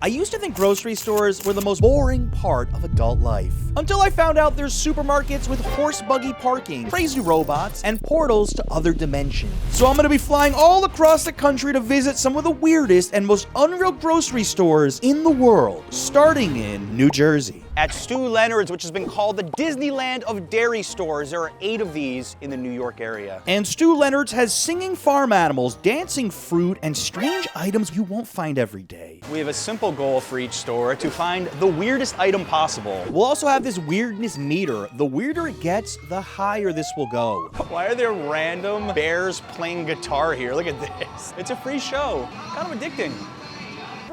I used to think grocery stores were the most boring part of adult life. Until I found out there's supermarkets with horse buggy parking, crazy robots, and portals to other dimensions. So I'm gonna be flying all across the country to visit some of the weirdest and most unreal grocery stores in the world, starting in New Jersey. At Stu Leonard's, which has been called the Disneyland of dairy stores, there are 8 of these in the New York area. And Stu Leonard's has singing farm animals, dancing fruit, and strange items you won't find every day. We have a simple goal for each store to find the weirdest item possible. We'll also have this weirdness meter. The weirder it gets, the higher this will go. Why are there random bears playing guitar here? Look at this. It's a free show. Kind of addicting.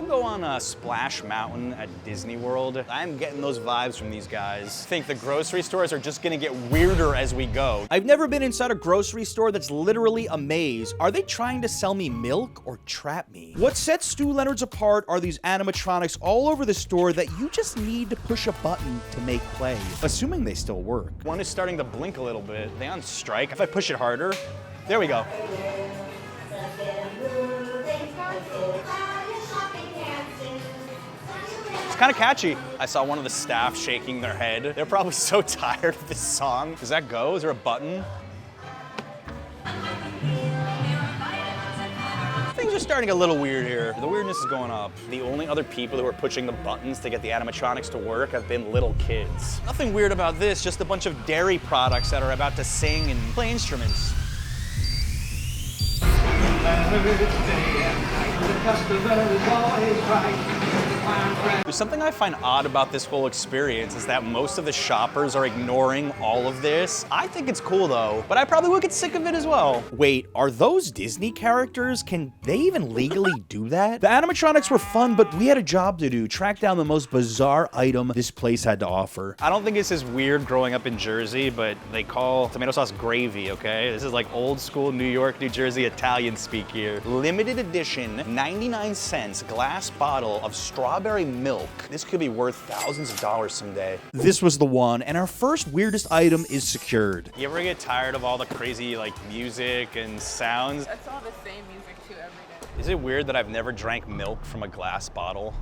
Go on Splash Mountain at Disney World. I'm getting those vibes from these guys. I think the grocery stores are just gonna get weirder as we go. I've never been inside a grocery store that's literally a maze. Are they trying to sell me milk or trap me? What sets Stu Leonard's apart are these animatronics all over the store that you just need to push a button to make play, assuming they still work. One is starting to blink a little bit. Are they on strike? If I push it harder, there we go. It's kind of catchy. I saw one of the staff shaking their head. They're probably so tired of this song. Does that go? Is there a button? Things are starting a little weird here. The weirdness is going up. The only other people who are pushing the buttons to get the animatronics to work have been little kids. Nothing weird about this, just a bunch of dairy products that are about to sing and play instruments. There's something I find odd about this whole experience is that most of the shoppers are ignoring all of this. I think it's cool though, but I probably would get sick of it as well. Wait, are those Disney characters? Can they even legally do that? The animatronics were fun, but we had a job to do, track down the most bizarre item this place had to offer. I don't think this is weird growing up in Jersey, but they call tomato sauce gravy, okay? This is like old school New York, New Jersey Italian speak here. Limited edition, 99 cents glass bottle of strawberry milk. This could be worth thousands of dollars someday. This was the one, and our first weirdest item is secured. You ever get tired of all the crazy like music and sounds? That's all the same music too every day. Is it weird that I've never drank milk from a glass bottle?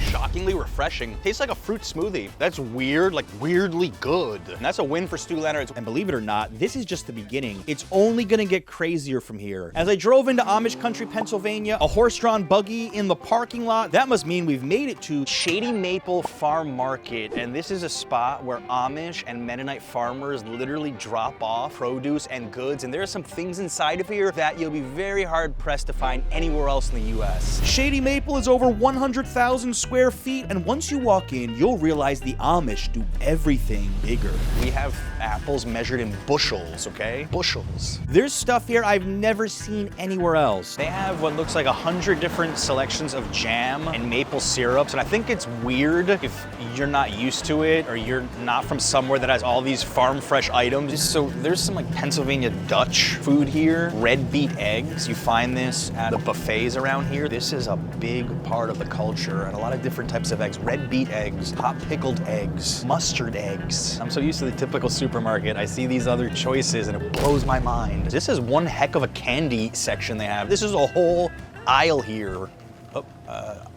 Shockingly refreshing. Tastes like a fruit smoothie. That's weird, like weirdly good. And that's a win for Stu Leonard's. And believe it or not, this is just the beginning. It's only gonna get crazier from here. As I drove into Amish country, Pennsylvania, a horse-drawn buggy in the parking lot, that must mean we've made it to Shady Maple Farm Market. And this is a spot where Amish and Mennonite farmers literally drop off produce and goods. And there are some things inside of here that you'll be very hard-pressed to find anywhere else in the US. Shady Maple is over 100,000 square feet, and once you walk in, you'll realize the Amish do everything bigger. We have apples measured in bushels, okay? Bushels. There's stuff here I've never seen anywhere else. They have what looks like 100 different selections of jam and maple syrups, and I think it's weird if you're not used to it or you're not from somewhere that has all these farm fresh items. So there's some like Pennsylvania Dutch food here. Red beet eggs. You find this at the buffets around here. This is a big part of the culture, and a lot of different types of eggs. Red beet eggs, hot pickled eggs, mustard eggs. I'm so used to the typical supermarket. I see these other choices and it blows my mind. This is one heck of a candy section they have. This is a whole aisle here. Oh,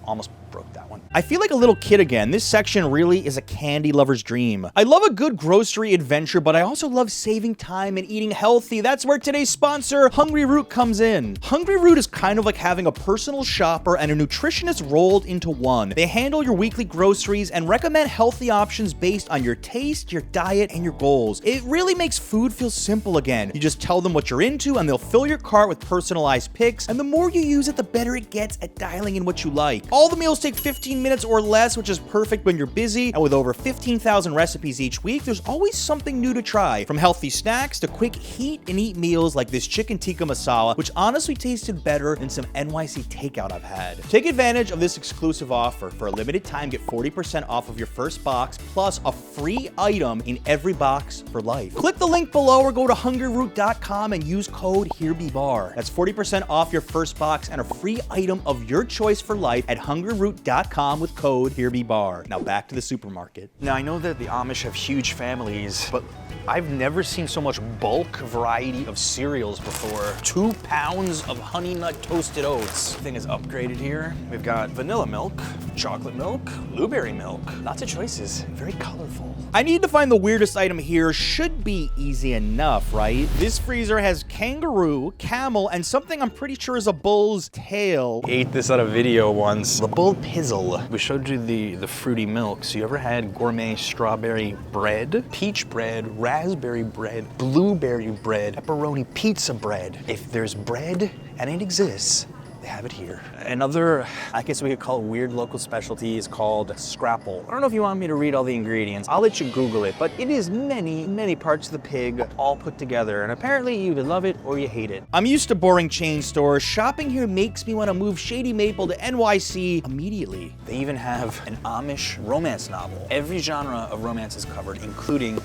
almost broke that one. I feel like a little kid again. This section really is a candy lover's dream. I love a good grocery adventure, but I also love saving time and eating healthy. That's where today's sponsor, Hungry Root, comes in. Hungry Root is kind of like having a personal shopper and a nutritionist rolled into one. They handle your weekly groceries and recommend healthy options based on your taste, your diet, and your goals. It really makes food feel simple again. You just tell them what you're into and they'll fill your cart with personalized picks, and the more you use it, the better it gets at dialing in what you like. All the meals take 15 minutes or less, which is perfect when you're busy, and with over 15,000 recipes each week, there's always something new to try. From healthy snacks to quick heat and eat meals like this chicken tikka masala, which honestly tasted better than some NYC takeout I've had. Take advantage of this exclusive offer. For a limited time, get 40% off of your first box, plus a free item in every box for life. Click the link below or go to hungryroot.com and use code HereBeBar. That's 40% off your first box and a free item of your choice for for life at hungryroot.com with code HereBeBar. Now back to the supermarket. Now I know that the Amish have huge families, but I've never seen so much bulk variety of cereals before. 2 pounds of Honey Nut Toasted Oats. Thing is upgraded here. We've got vanilla milk, chocolate milk, blueberry milk. Lots of choices, very colorful. I need to find the weirdest item here. Should be easy enough, right? This freezer has kangaroo, camel, and something I'm pretty sure is a bull's tail. I ate this on a video once. The bull pizzle. We showed you the fruity milk. So you ever had gourmet strawberry bread, peach bread, raspberry bread, blueberry bread, pepperoni pizza bread? If there's bread and it exists, they have it here. Another, I guess we could call it weird local specialty, is called scrapple. I don't know if you want me to read all the ingredients. I'll let you Google it, but it is many, many parts of the pig all put together, and apparently you either love it or you hate it. I'm used to boring chain stores. Shopping here makes me want to move Shady Maple to NYC immediately. They even have an Amish romance novel. Every genre of romance is covered, including the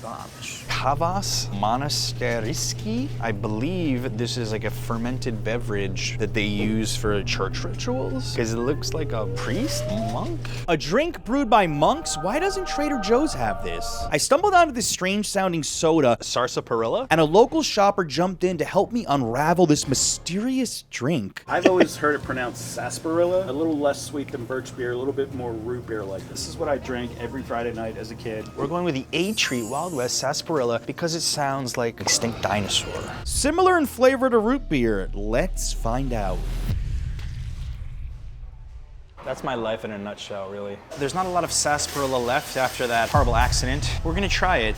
Amish. Kavas Monasteriski. I believe this is like a fermented beverage that they use for church rituals, because it looks like a priest, monk. A drink brewed by monks? Why doesn't Trader Joe's have this? I stumbled onto this strange sounding soda, sarsaparilla, and a local shopper jumped in to help me unravel this mysterious drink. I've always heard it pronounced sarsaparilla, a little less sweet than birch beer, a little bit more root beer like. This is what I drank every Friday night as a kid. We're going with the A-Treat Wild West sarsaparilla because it sounds like extinct dinosaur. Similar in flavor to root beer. Let's find out. That's my life in a nutshell, really. There's not a lot of sarsaparilla left after that horrible accident. We're gonna try it.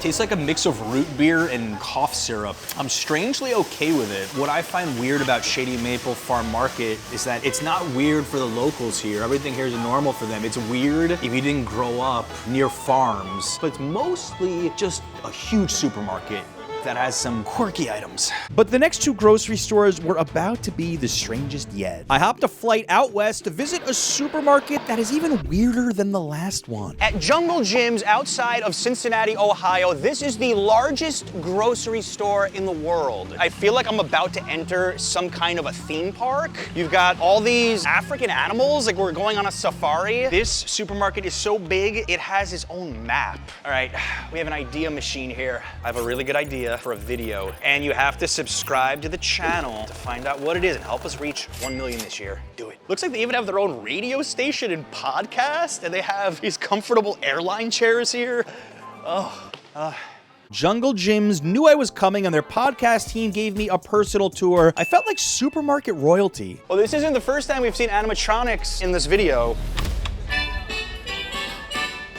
Tastes like a mix of root beer and cough syrup. I'm strangely okay with it. What I find weird about Shady Maple Farm Market is that it's not weird for the locals here. Everything here is normal for them. It's weird if you didn't grow up near farms, but it's mostly just a huge supermarket that has some quirky items. But the next 2 grocery stores were about to be the strangest yet. I hopped a flight out west to visit a supermarket that is even weirder than the last one. At Jungle Jim's outside of Cincinnati, Ohio, this is the largest grocery store in the world. I feel like I'm about to enter some kind of a theme park. You've got all these African animals, like we're going on a safari. This supermarket is so big, it has its own map. All right, we have an idea machine here. I have a really good idea for a video, and you have to subscribe to the channel to find out what it is and help us reach 1 million this year. Do it. Looks like they even have their own radio station and podcast, and they have these comfortable airline chairs here. Jungle Jim's knew I was coming, and their podcast team gave me a personal tour. I felt like supermarket royalty. Well, this isn't the first time we've seen animatronics in this video.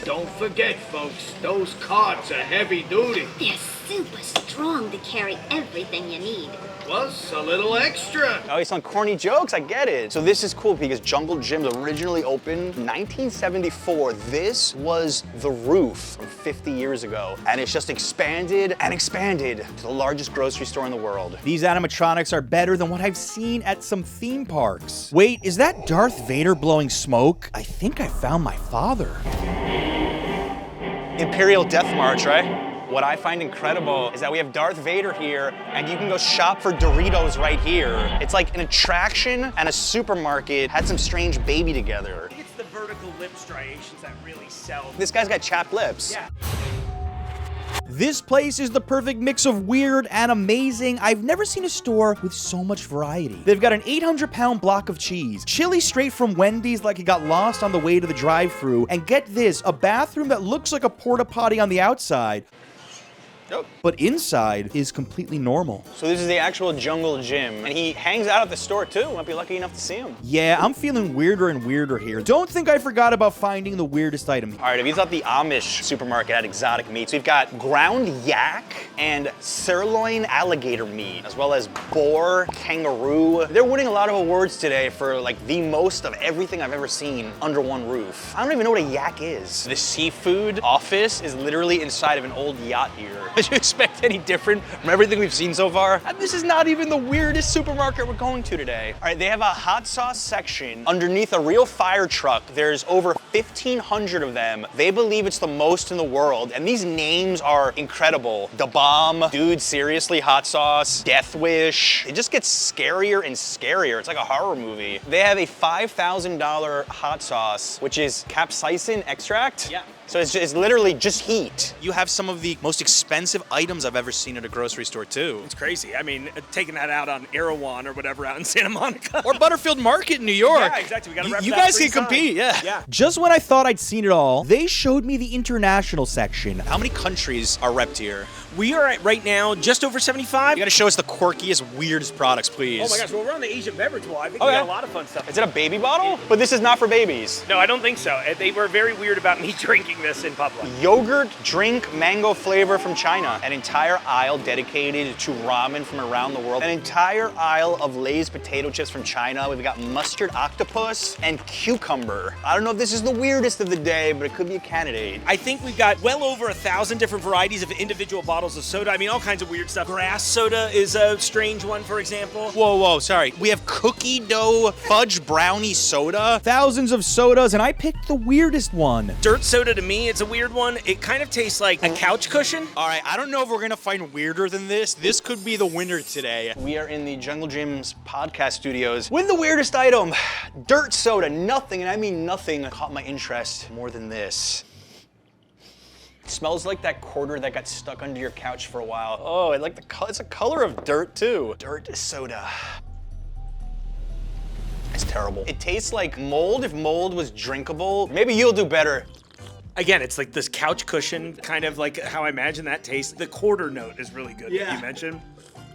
Don't forget, folks, those carts are heavy duty. They're super strong to carry everything you need. Plus, a little extra. Oh, he's on corny jokes, I get it. So this is cool because Jungle Jim's originally opened 1974. This was the roof from 50 years ago. And it's just expanded and expanded to the largest grocery store in the world. These animatronics are better than what I've seen at some theme parks. Wait, is that Darth Vader blowing smoke? I think I found my father. Imperial Death March, right? What I find incredible is that we have Darth Vader here, and you can go shop for Doritos right here. It's like an attraction and a supermarket had some strange baby together. I think it's the vertical lip striations that really sell. This guy's got chapped lips. Yeah. This place is the perfect mix of weird and amazing. I've never seen a store with so much variety. They've got an 800-pound block of cheese, chili straight from Wendy's like it got lost on the way to the drive-thru, and get this, a bathroom that looks like a porta potty on the outside. Yep. But inside is completely normal. So this is the actual Jungle Jim, and he hangs out at the store too. Might be lucky enough to see him. Yeah, I'm feeling weirder and weirder here. Don't think I forgot about finding the weirdest item. All right, if you thought the Amish supermarket had exotic meats, we've got ground yak and sirloin alligator meat, as well as boar, kangaroo. They're winning a lot of awards today for like the most of everything I've ever seen under one roof. I don't even know what a yak is. The seafood office is literally inside of an old yacht here. The Did you expect any different from everything we've seen so far? This is not even the weirdest supermarket we're going to today. All right, they have a hot sauce section underneath a real fire truck. There's over 1,500 of them. They believe it's the most in the world, and these names are incredible. Da Bomb, Dude, Seriously, Hot Sauce, Death Wish. It just gets scarier and scarier. It's like a horror movie. They have a $5,000 hot sauce, which is capsaicin extract. Yeah. So it's literally just heat. You have some of the most expensive items I've ever seen at a grocery store too. It's crazy. I mean, taking that out on Erewhon or whatever out in Santa Monica. Or Butterfield Market in New York. Yeah, exactly. We gotta rep You that guys free can compete, sign. yeah. Just when I thought I'd seen it all, they showed me the international section. How many countries are repped here? We are at right now just over 75. You gotta show us the quirkiest, weirdest products, please. Oh my gosh, well, we're on the Asian beverage wall. I think Oh, we yeah? got a lot of fun stuff. Is it a baby bottle? But this is not for babies. No, I don't think so. They were very weird about me drinking this in public. Yogurt drink mango flavor from China. An entire aisle dedicated to ramen from around the world. An entire aisle of Lay's potato chips from China. We've got mustard octopus and cucumber. I don't know if this is the weirdest of the day, but it could be a candidate. I think we've got well over 1,000 different varieties of individual bottles of soda. I mean, all kinds of weird stuff. Grass soda is a strange one, for example. Whoa, sorry. We have cookie dough fudge brownie soda. Thousands of sodas, and I picked the weirdest one. Dirt soda to me, it's a weird one. It kind of tastes like a couch cushion. All right, I don't know if we're gonna find weirder than this. This could be the winner today. We are in the Jungle Jim's podcast studios with the weirdest item. Dirt soda, nothing, and I mean nothing, caught my interest more than this. It smells like that quarter that got stuck under your couch for a while. Oh, I like the color. It's a color of dirt too. Dirt soda. It's terrible. It tastes like mold if mold was drinkable. Maybe you'll do better. Again, it's like this couch cushion, kind of like how I imagine that tastes. The quarter note is really good that you mentioned.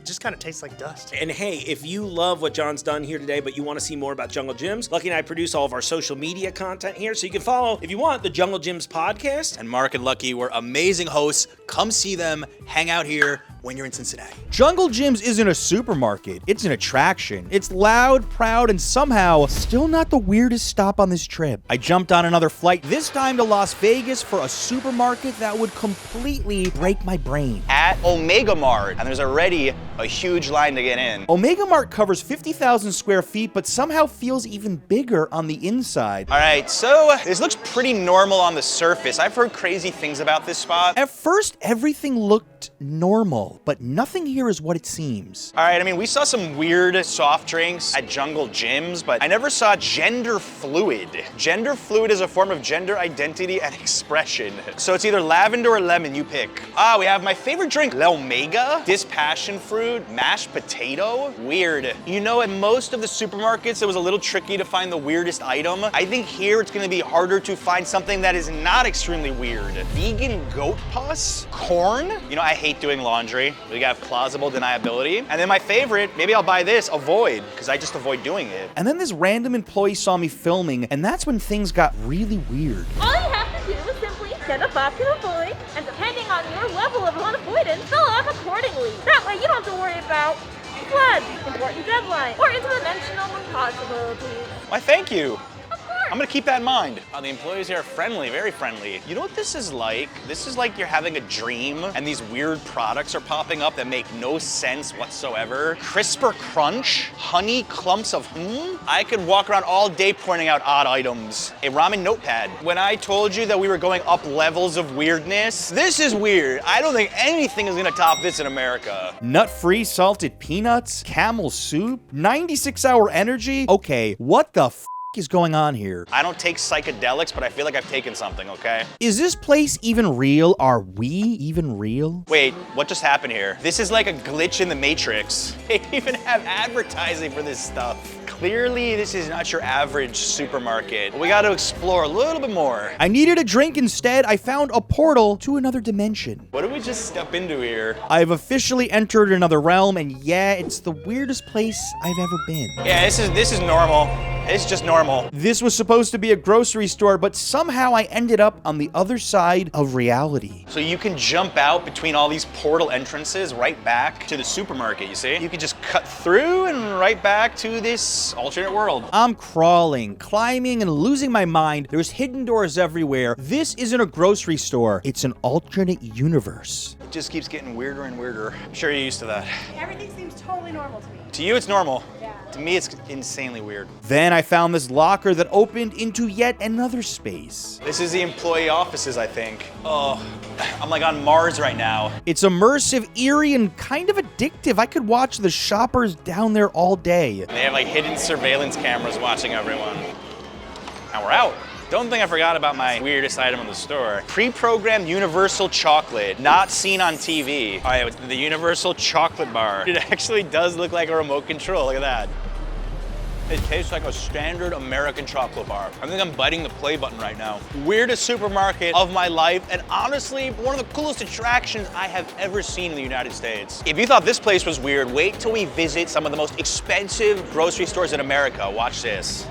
Just kind of tastes like dust. And hey, if you love what John's done here today, but you want to see more about Jungle Gyms, Lucky and I produce all of our social media content here, so you can follow, if you want, the Jungle Gyms podcast. And Mark and Lucky were amazing hosts. Come see them, hang out here when you're in Cincinnati. Jungle Gyms isn't a supermarket, it's an attraction. It's loud, proud, and somehow still not the weirdest stop on this trip. I jumped on another flight, this time to Las Vegas for a supermarket that would completely break my brain. At Omega Mart, and there's already a huge line to get in. Omega Mart covers 50,000 square feet, but somehow feels even bigger on the inside. All right, so this looks pretty normal on the surface. I've heard crazy things about this spot. At first, everything looked normal, but nothing here is what it seems. All right, I mean, we saw some weird soft drinks at Jungle Gyms, but I never saw gender fluid. Gender fluid is a form of gender identity and expression. So it's either lavender or lemon, you pick. We have my favorite drink, L'Omega, Dispassion fruit, mashed potato. Weird. You know, at most of the supermarkets, it was a little tricky to find the weirdest item. I think here it's gonna be harder to find something that is not extremely weird. Vegan goat pus, corn. You know, I hate doing laundry. We got plausible deniability. And then my favorite, maybe I'll buy this, avoid, because I just avoid doing it. And then this random employee saw me filming, and that's when things got really weird. All you have to do is simply set a box to avoid, and depending on your level of unavoidance, fill up accordingly. That way you don't have to worry about floods, important deadlines, or interdimensional impossibilities. Why, thank you. I'm gonna keep that in mind. The employees here are friendly, very friendly. You know what this is like? This is like you're having a dream and these weird products are popping up that make no sense whatsoever. Crisper Crunch, honey clumps of I could walk around all day pointing out odd items. A ramen notepad. When I told you that we were going up levels of weirdness, this is weird. I don't think anything is gonna top this in America. Nut-free salted peanuts, camel soup, 96-hour energy. Okay, what the is going on here? I don't take psychedelics, but I feel like I've taken something, okay? Is this place even real? Are we even real? Wait, what just happened here? This is like a glitch in the Matrix. They even have advertising for this stuff. Clearly, this is not your average supermarket. We got to explore a little bit more. I needed a drink instead. I found a portal to another dimension. What did we just step into here? I've officially entered another realm, and yeah, it's the weirdest place I've ever been. Yeah, this is normal. It's just normal. This was supposed to be a grocery store, but somehow I ended up on the other side of reality. So you can jump out between all these portal entrances right back to the supermarket, you see? You can just cut through and right back to this alternate world. I'm crawling, climbing, and losing my mind. There's hidden doors everywhere. This isn't a grocery store. It's an alternate universe. It just keeps getting weirder and weirder. I'm sure you're used to that. Everything seems totally normal to me. To you, it's normal. Yeah. To me, it's insanely weird. Then I found this locker that opened into yet another space. This is the employee offices, I think. Oh, I'm like on Mars right now. It's immersive, eerie, and kind of addictive. I could watch the shoppers down there all day. They have like hidden surveillance cameras watching everyone. Now we're out. Don't think I forgot about my weirdest item in the store. Pre-programmed universal chocolate, not seen on TV. All right, it's the universal chocolate bar. It actually does look like a remote control, look at that. It tastes like a standard American chocolate bar. I think I'm biting the play button right now. Weirdest supermarket of my life, and honestly, one of the coolest attractions I have ever seen in the United States. If you thought this place was weird, wait till we visit some of the most expensive grocery stores in America. Watch this.